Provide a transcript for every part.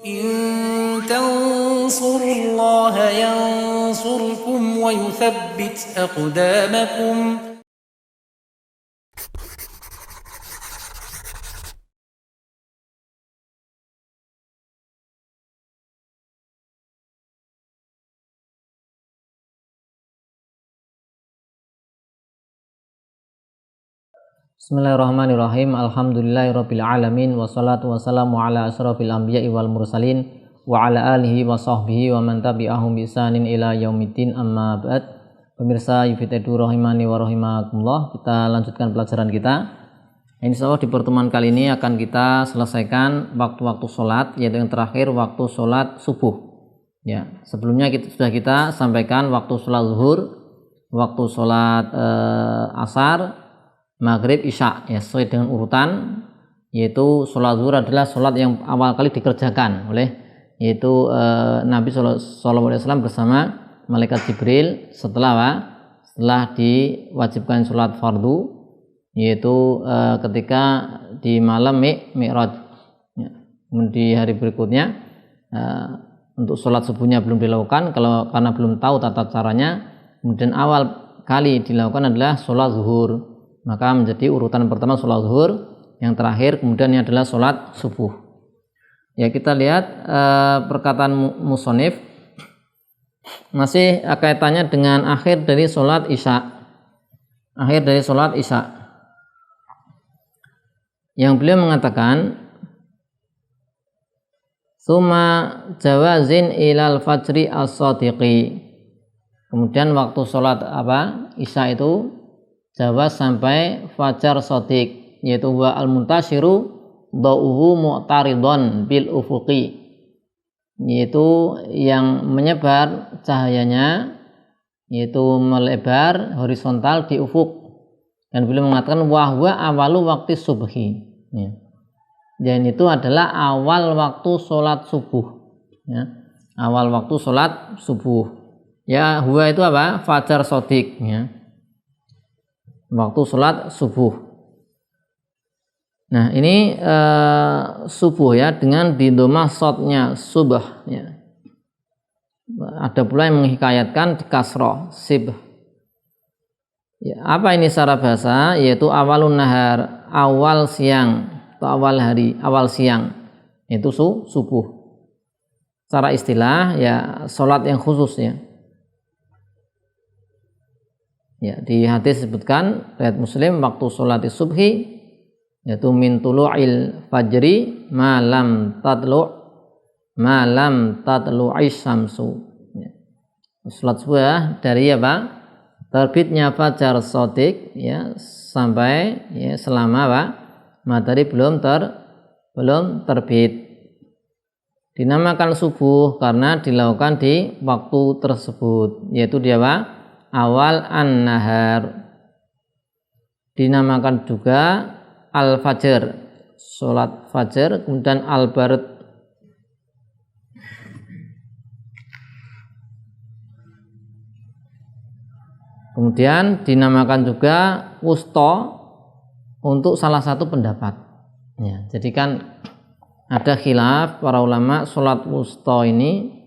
إن تنصروا الله ينصركم ويثبت أقدامكم. Bismillahirrahmanirrahim. Alhamdulillahirabbil alamin wassalatu wassalamu ala asyrafil anbiya'i wal mursalin wa ala alihi wa sahbihi wa man tabi'ahum bi ihsanin ila yaumiddin, amma ba'd. Pemirsa Yufitedu rahimani wa rahimakumullah, kita lanjutkan pelajaran kita. Insyaallah di pertemuan kali ini akan kita selesaikan waktu-waktu sholat, yaitu yang terakhir waktu sholat subuh. Ya, sebelumnya sudah kita sampaikan waktu sholat zuhur, waktu sholat asar, maghrib, isya, ya, sesuai dengan urutan, yaitu sholat zuhur adalah sholat yang awal kali dikerjakan oleh Nabi SAW bersama malaikat Jibril setelah diwajibkan sholat fardu, yaitu ketika di malam Mi'raj. Ya. Kemudian di hari berikutnya untuk sholat subuhnya belum dilakukan karena belum tahu tata caranya. Kemudian awal kali dilakukan adalah sholat zuhur. Maka menjadi urutan pertama sholat zuhur, yang terakhir kemudian ini adalah sholat subuh. Ya, kita lihat perkataan musonif masih kaitannya dengan akhir dari sholat isya. Akhir dari sholat isya, yang beliau mengatakan summa jawazin ilal fajri as-sadiqi. Kemudian waktu sholat isya itu jawaz sampai fajar shadiq, yaitu wa al-muntashiru da'uhu mu'taridon bil ufuqi, yaitu yang menyebar cahayanya, yaitu melebar horizontal di ufuk. Dan beliau mengatakan wahwa awalu waktu subhi, ya. Dan itu adalah awal waktu sholat subuh, ya. Awal waktu sholat subuh, ya. Huwa itu apa? Fajar shadiq, ya, waktu sholat subuh. Nah, ini subuh, ya, dengan didomah shotnya subh, ya. Ada pula yang menghikayatkan di kasroh sibh. Ya, apa ini secara bahasa? Yaitu awalun nahar, awal siang atau awal hari, awal siang, itu subuh. Secara istilah, ya, sholat yang khusus, ya. Ya, di hadis disebutkan riwayat Muslim waktu sholat subhi, yaitu min tulu'il fajri malam tatlu'is syamsu. Ya. Sholat subuh, ya, dari apa? Terbitnya fajar shadiq, ya, sampai, ya, selama matahari belum terbit. Dinamakan subuh karena dilakukan di waktu tersebut, yaitu dia awal an-nahar. Dinamakan juga al-fajr, sholat fajar, kemudian al-bard. Kemudian dinamakan juga wusta untuk salah satu pendapat. Ya, jadi kan ada khilaf para ulama, sholat wusta ini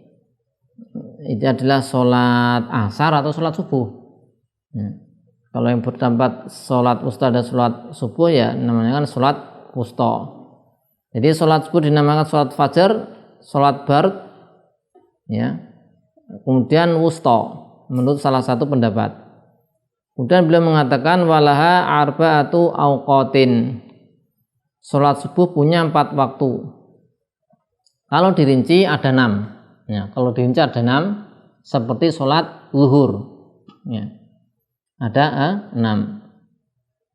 adalah sholat asar atau sholat subuh. Ya. Kalau yang berpendapat sholat wusta dan sholat subuh, ya, namanya kan sholat wusta. Jadi sholat subuh dinamakan sholat fajar, sholat bard, ya, kemudian wusta menurut salah satu pendapat. Kemudian beliau mengatakan walaha arba'atu awqatin. Sholat subuh punya 4 waktu. Kalau dirinci ada 6. Ya, kalau dirinci ada 6, seperti sholat zuhur, ya, ada 6.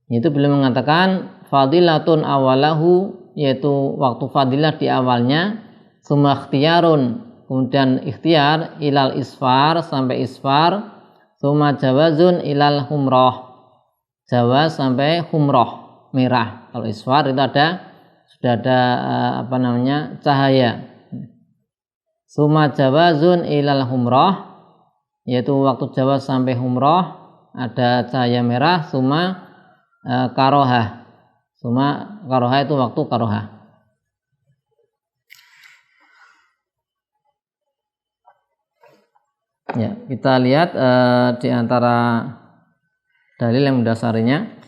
Itu beliau mengatakan fadilatun awalahu, yaitu waktu fadilah di awalnya, summa ikhtiyarun, kemudian ikhtiar, ilal isfar, sampai isfar, summa jawazun ilal humroh, jawaz sampai humroh, merah. Kalau isfar itu sudah ada cahaya. Summa jawazun ilal humroh, yaitu waktu jawaz sampai humroh ada cahaya merah. Summa karohah, summa karohah itu waktu karohah. Ya, kita lihat di antara dalil yang mendasarinya.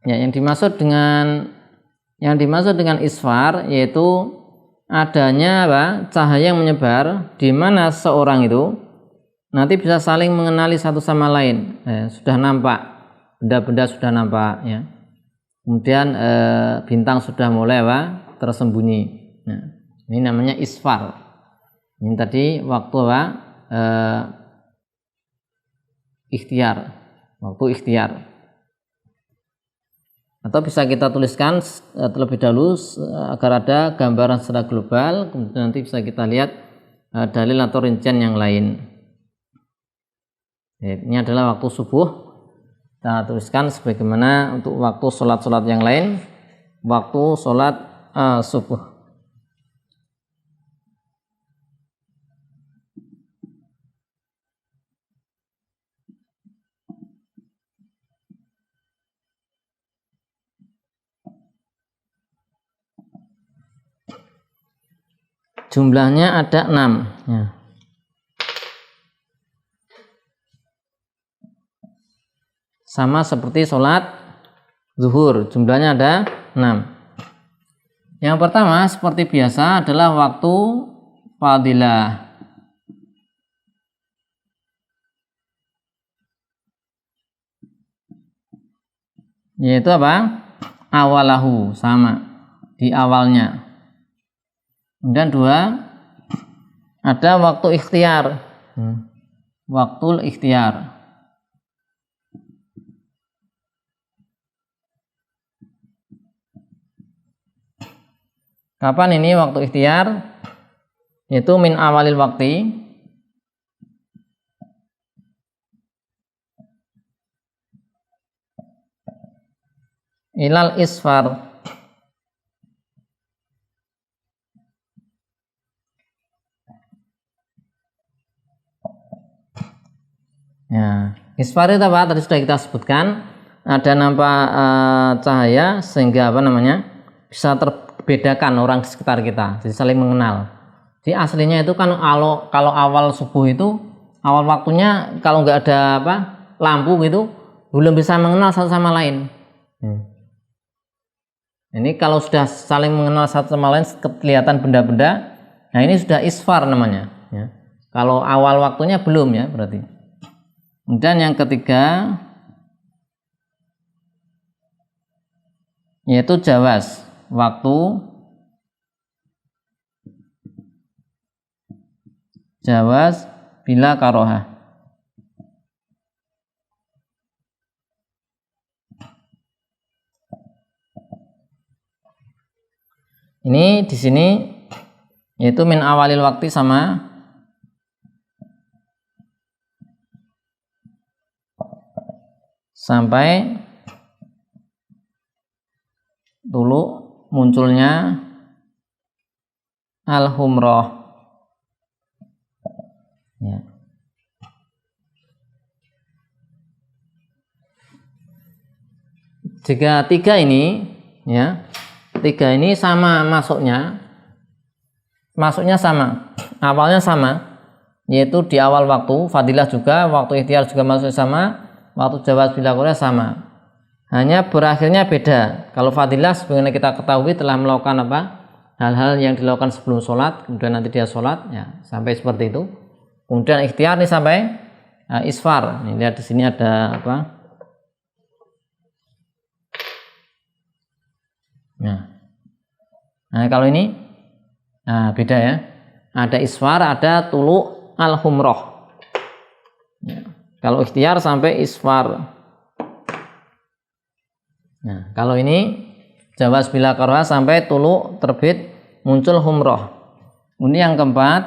Ya, yang dimaksud dengan isfar yaitu adanya cahaya yang menyebar di mana seorang itu nanti bisa saling mengenali satu sama lain. Sudah nampak, benda-benda sudah nampak, ya. Kemudian bintang sudah mulai tersembunyi. Nah, ini namanya isfar. Ini tadi waktu ikhtiar, atau bisa kita tuliskan terlebih dahulu agar ada gambaran secara global, kemudian nanti bisa kita lihat dalil atau rincian yang lain. Ini adalah waktu subuh, kita tuliskan sebagaimana untuk waktu sholat yang lain, waktu sholat subuh. Jumlahnya ada 6, ya. Sama seperti sholat zuhur, jumlahnya ada 6. Yang pertama seperti biasa adalah waktu fadilah, yaitu awalahu, sama di awalnya. Kemudian 2 ada waktu ikhtiar, waktu ikhtiar. Kapan ini waktu ikhtiar? Yaitu min awalil waktu ilal isfar, ya. Isfar itu tadi sudah kita sebutkan, ada nampak cahaya sehingga bisa terbedakan orang di sekitar kita, jadi saling mengenal. Di aslinya itu kan kalau awal subuh itu awal waktunya kalau nggak ada lampu gitu belum bisa mengenal satu sama lain. Ini kalau sudah saling mengenal satu sama lain, kelihatan benda-benda, nah ini sudah isfar namanya, ya. Kalau awal waktunya belum, ya, berarti. Kemudian yang ketiga yaitu jawaz, waktu jawaz bila karohah. Ini di sini yaitu min awalil waktu sama sampai dulu munculnya al-humroh, ya. Jika 3 ini, ya, 3 ini sama masuknya sama, awalnya sama, yaitu di awal waktu fadilah juga, waktu ikhtiar juga masuknya sama, waktu jawaz bila qur'ah sama, hanya berakhirnya beda. Kalau fadilah sebagaimana kita ketahui telah melakukan hal-hal yang dilakukan sebelum sholat, kemudian nanti dia sholat, ya, sampai seperti itu. Kemudian ikhtiar nih sampai isfar. Nih, lihat di sini ada Nah, kalau ini beda, ya. Ada isfar, ada tulu al-humroh, ya. Kalau ikhtiar sampai isfar. Nah, kalau ini jawaz bila karohah sampai tulu terbit muncul humroh. Ini yang keempat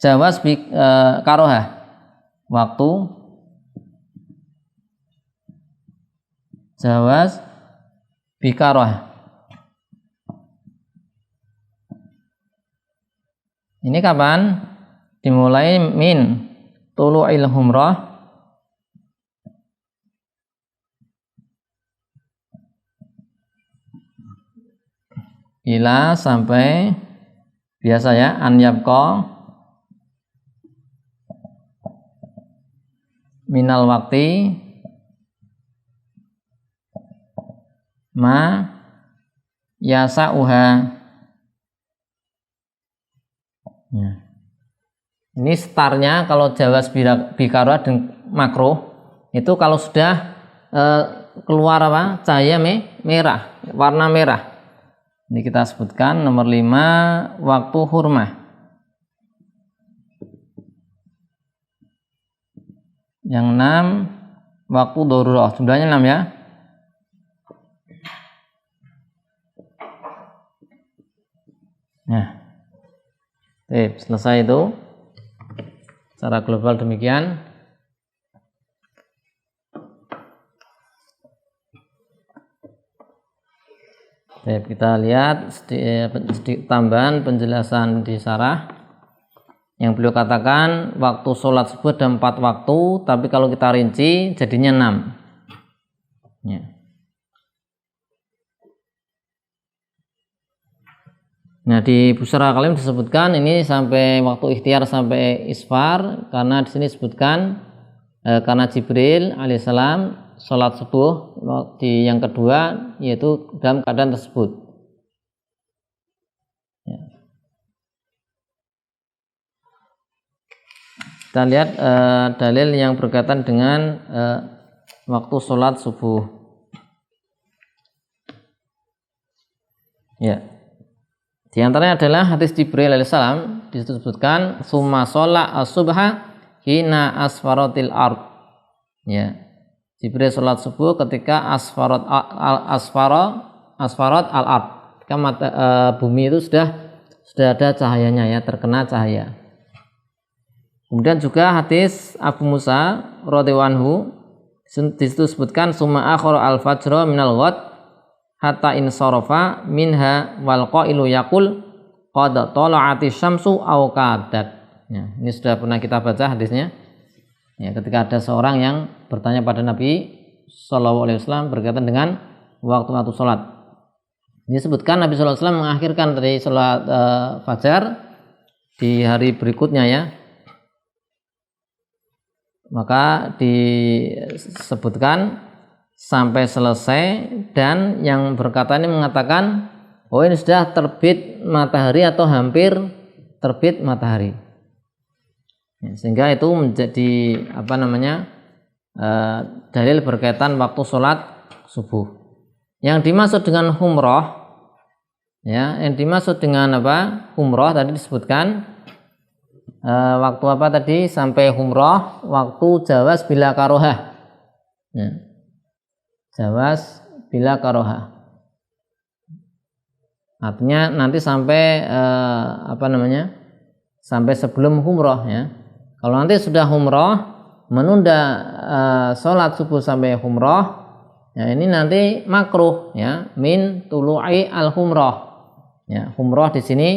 jawaz karohah, waktu jawaz bikarohah. Ini kapan? Dimulai min tulu'il humrah ila sampai biasa ya, an yabqa minal wakti ma yasa'uha. Ya. Ini startnya kalau jawaz bikaroah dan makruh itu kalau sudah keluar apa, cahaya merah, warna merah. Ini kita sebutkan nomor 5 waktu hurmah. Yang 6 waktu darurah. Jumlahnya 6 ya. Nah, selesai itu. Secara global demikian. Kita lihat sedikit tambahan penjelasan di syarah yang beliau katakan waktu sholat subuh ada 4 waktu, tapi kalau kita rinci jadinya 6 ya. Nah, di Busra Kalim disebutkan ini sampai waktu ikhtiar sampai isfar, karena di sini disebutkan karena Jibril alaihissalam sholat subuh di yang kedua yaitu dalam keadaan tersebut ya. Kita lihat dalil yang berkaitan dengan waktu sholat subuh ya. Di antaranya adalah hadis Jibril alaihissalam, disebutkan summa sholat as-subha hina asfaratil ard ya. Jibril sholat subuh ketika asfarat al-ard, ketika bumi itu sudah ada cahayanya ya, terkena cahaya. Kemudian juga hadis Abu Musa radhiyallahu anhu disebutkan summa akhara al-fajra minal ghad hatta in sarafa minha wal qailu yaqul qad tala'ati syamsu aw kadat ya. Ini sudah pernah kita baca hadisnya ya, ketika ada seorang yang bertanya pada Nabi Shallallahu Alaihi Wasallam berkaitan dengan waktu-waktu sholat. Disebutkan Nabi Shallallahu Alaihi Wasallam mengakhirkan dari sholat fajar di hari berikutnya ya. Maka disebutkan sampai selesai, dan yang berkata ini mengatakan oh ini sudah terbit matahari atau hampir terbit matahari ya, sehingga itu menjadi dalil berkaitan waktu sholat subuh. Yang dimaksud dengan humroh ya, yang dimaksud dengan humroh tadi disebutkan waktu apa tadi, sampai humroh waktu jawaz bila karohah ya. Jawaz bila karohah artinya nanti sampai sampai sebelum humroh ya. Kalau nanti sudah humroh menunda sholat subuh sampai humroh ya, ini nanti makruh ya, min tulu'i al humroh ya. Humroh di sini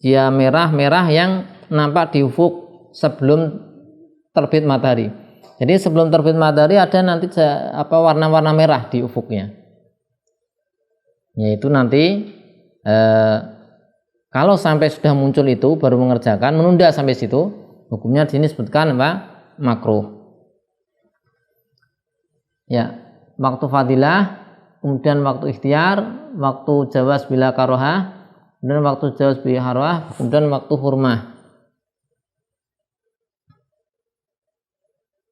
dia merah-merah yang nampak di ufuk sebelum terbit matahari. Jadi sebelum terbit matahari ada nanti warna-warna merah di ufuknya. Yaitu nanti kalau sampai sudah muncul itu baru mengerjakan, menunda sampai situ, hukumnya di sini disebutkan makruh. Ya, waktu fadilah, kemudian waktu ikhtiar, waktu jawaz bila karohah, kemudian waktu jawaz bila karohah, kemudian waktu hurmah.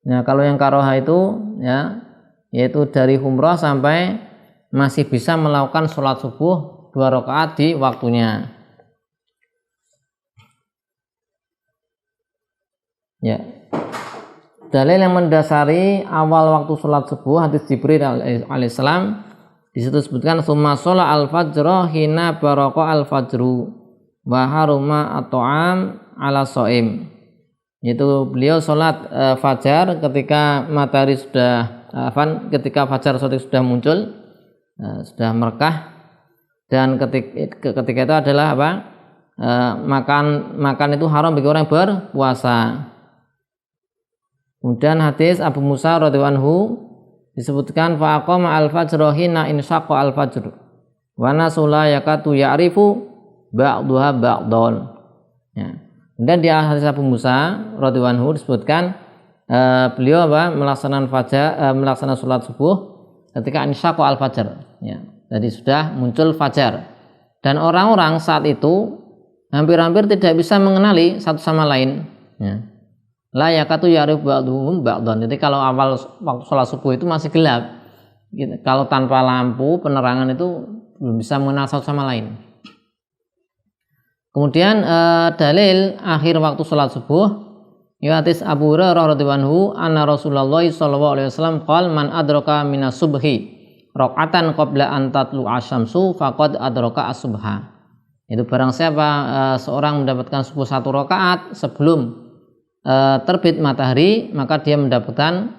Nah, kalau yang karohah itu ya, yaitu dari humrah sampai masih bisa melakukan sholat subuh 2 rakaat di waktunya. Ya. Dalil yang mendasari awal waktu sholat subuh hadis Jibril alaihissalam di situ disebutkan summa sholat al-fajr hina baraka al-fajru wa haruma at-ta'am ala shaim. Yaitu beliau sholat fajar ketika matahari ketika fajar sudah muncul, sudah merekah, dan ketika itu adalah makan itu haram bagi orang yang berpuasa. Kemudian hadis Abu Musa radhiyallahu anhu disebutkan fa aqama al-fajr hina insyaqa al-fajr wa nasula yakatu ya'rifu ba'duha ba'don. Ya. Kemudian di hadis Abu Musa radhiyallahu anhu disebutkan beliau melaksanakan sholat subuh ketika insyaqa al-fajr. Ya. Jadi sudah muncul fajar dan orang-orang saat itu hampir-hampir tidak bisa mengenali satu sama lain. Ya. La yakatu ya'rifu ba'duhum ba'don. Jadi kalau awal waktu sholat subuh itu masih gelap. Kalau tanpa lampu penerangan itu belum bisa mengenal satu sama lain. Kemudian dalil akhir waktu sholat subuh hadis Abu Hurairah radhiyallahu anhu anna Rasulullah sallallahu alaihi wasallam qala man adraka minas subhi raqatan qabla an tatlu asyamsu faqad adraka as-subha. Itu barang siapa seorang mendapatkan subuh 1 rakaat sebelum terbit matahari, maka dia mendapatkan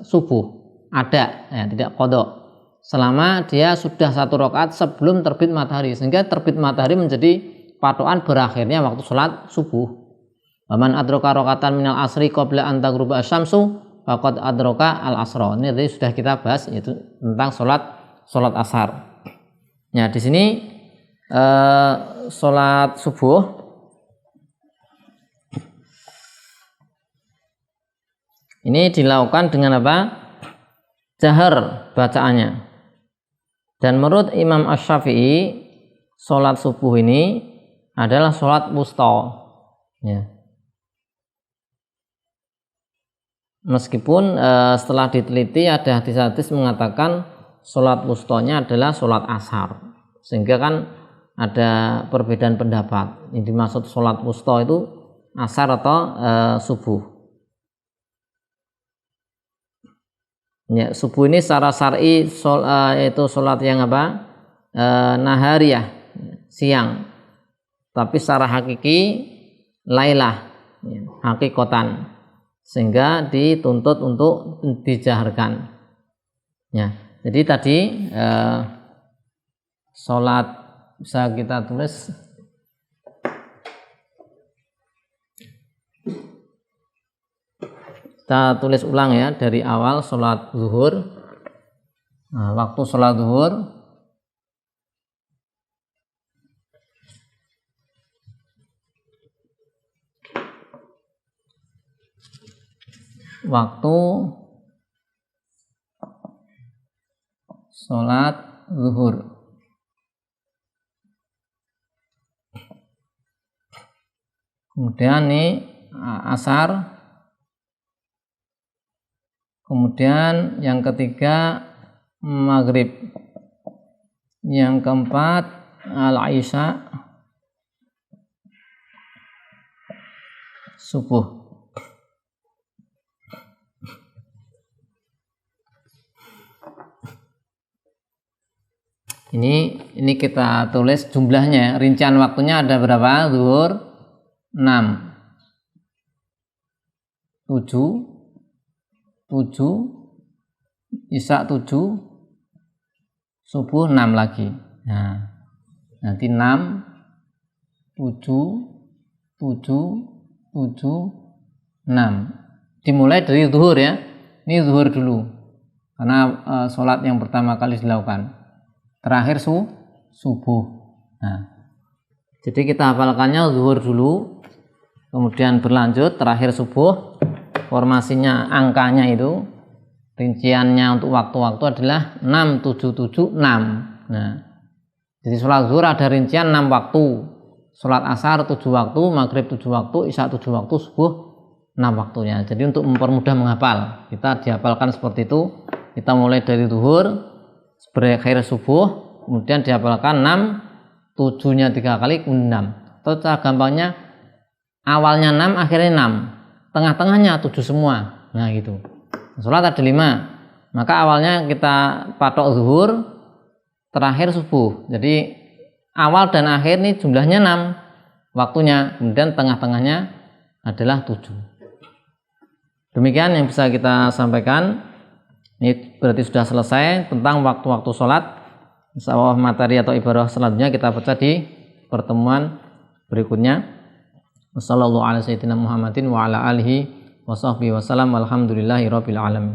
subuh ada, ya, tidak qada. Selama dia sudah 1 rakaat sebelum terbit matahari, sehingga terbit matahari menjadi patokan berakhirnya waktu sholat subuh. Waman adraka rakaatan minal asri qabla an taghruba asyamsu faqad adraka al asra. Ini tadi sudah kita bahas, yaitu tentang sholat asar. Ya, di sini sholat subuh ini dilakukan dengan apa? Jahar bacaannya. Dan menurut Imam Asy-Syafi'i sholat subuh ini adalah sholat wusta, ya. Meskipun setelah diteliti ada hadis-hadis mengatakan sholat wustanya adalah sholat asar, sehingga kan ada perbedaan pendapat. Yang dimaksud sholat wusta itu asar atau subuh. Ya, subuh ini secara syar'i itu sholat yang apa? Nahariyah, siang. Tapi secara hakiki lailah, ya, hakikotan, sehingga dituntut untuk dijaharkan. Ya, jadi tadi sholat bisa kita tulis ulang ya dari awal sholat zuhur. Nah, waktu sholat zuhur waktu sholat zuhur. Kemudian ini asar. Kemudian yang ketiga maghrib. Yang keempat al-isya, subuh. Ini kita tulis jumlahnya, rincian waktunya ada berapa? Zuhur 6, 7, isya 7, subuh 6 lagi. Nah, nanti 6, 7, 6. Dimulai dari zuhur ya. Ini zuhur dulu, karena sholat yang pertama kali dilakukan. Terakhir subuh. Nah, jadi kita hafalkannya zuhur dulu, kemudian berlanjut terakhir subuh. Formasinya angkanya itu rinciannya untuk waktu-waktu adalah 6, 7, 7, 6. Nah, jadi sholat zuhur ada rincian 6 waktu, sholat asar 7 waktu, maghrib 7 waktu, isya 7 waktu, subuh 6 waktunya. Jadi untuk mempermudah menghafal, kita dihafalkan seperti itu. Kita mulai dari zuhur, berakhir subuh, kemudian dihafalkan 6, 7-nya 3 kali, 6. Atau cara gampangnya awalnya 6, akhirnya 6, tengah-tengahnya 7 semua. Nah gitu. Sholat ada 5, maka awalnya kita patok zuhur, terakhir subuh. Jadi awal dan akhir ini jumlahnya 6 waktunya, kemudian tengah-tengahnya adalah 7. Demikian yang bisa kita sampaikan. Ini berarti sudah selesai tentang waktu-waktu sholat. Insyaallah materi atau ibadah selanjutnya kita baca di pertemuan berikutnya. Wassallallahu ala sayyidina Muhammadin wa ala alihi wa sahbihi wasallam. Alhamdulillahi rabbil alamin.